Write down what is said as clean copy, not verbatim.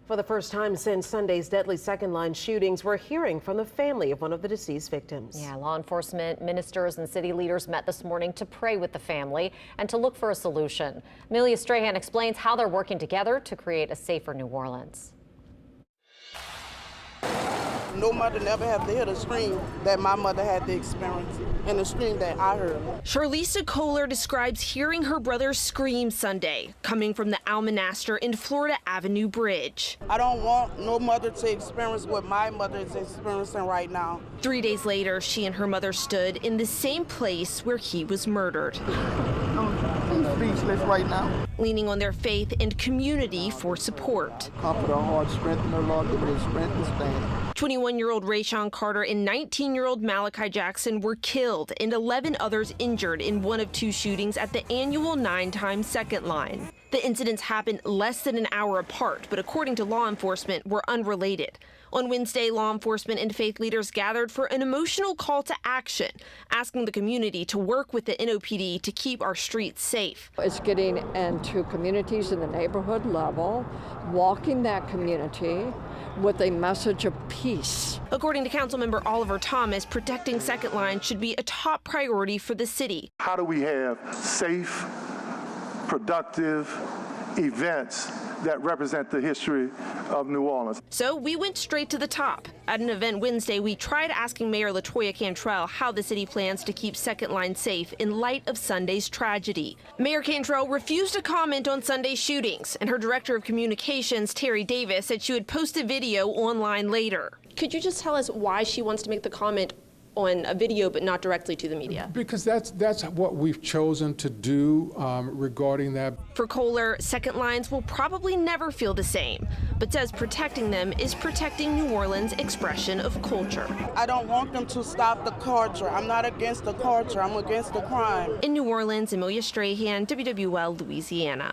For the first time since Sunday's deadly second-line shootings, we're hearing from the family of one of the deceased victims. Yeah, law enforcement, ministers, and city leaders met this morning to pray with the family and to look for a solution. Amelia Strahan explains how they're working together to create a safer New Orleans. No mother never had to hear the scream that my mother had to experience and the scream that I heard. Charlisa Kohler describes hearing her brother scream Sunday, coming from the Almonaster and Florida Avenue Bridge. I don't want no mother to experience what my mother is experiencing right now. 3 days later, she and her mother stood in the same place where he was murdered. I'm speechless right now. Leaning on their faith and community for support. Comfort our heart, strengthen our Lord, give us strength to stand. 21-year-old Rayshawn Carter and 19-year-old Malachi Jackson were killed and 11 others injured in one of 2 shootings at the annual 9-time Second Line. The incidents happened less than an hour apart, but according to law enforcement, were unrelated. On Wednesday, law enforcement and faith leaders gathered for an emotional call to action, asking the community to work with the NOPD to keep our streets safe. It's getting into communities in the neighborhood level, walking that community with a message of peace. According to Councilmember Oliver Thomas, protecting Second Line should be a top priority for the city. How do we have safe, productive events that represent the history of New Orleans? So we went straight to the top. At an event Wednesday, we tried asking Mayor LaToya Cantrell how the city plans to keep Second Line safe in light of Sunday's tragedy. Mayor Cantrell refused to comment on Sunday's shootings, and her director of communications, Terry Davis, said she would post a video online later. Could you just tell us why she wants to make the comment on a video but not directly to the media? Because that's what we've chosen to do regarding that. For Kohler, Second Lines will probably never feel the same, but says protecting them is protecting New Orleans' expression of culture. I don't want them to stop the culture. I'm not against the culture. I'm against the crime. In New Orleans, Amelia Strahan, WWL, Louisiana.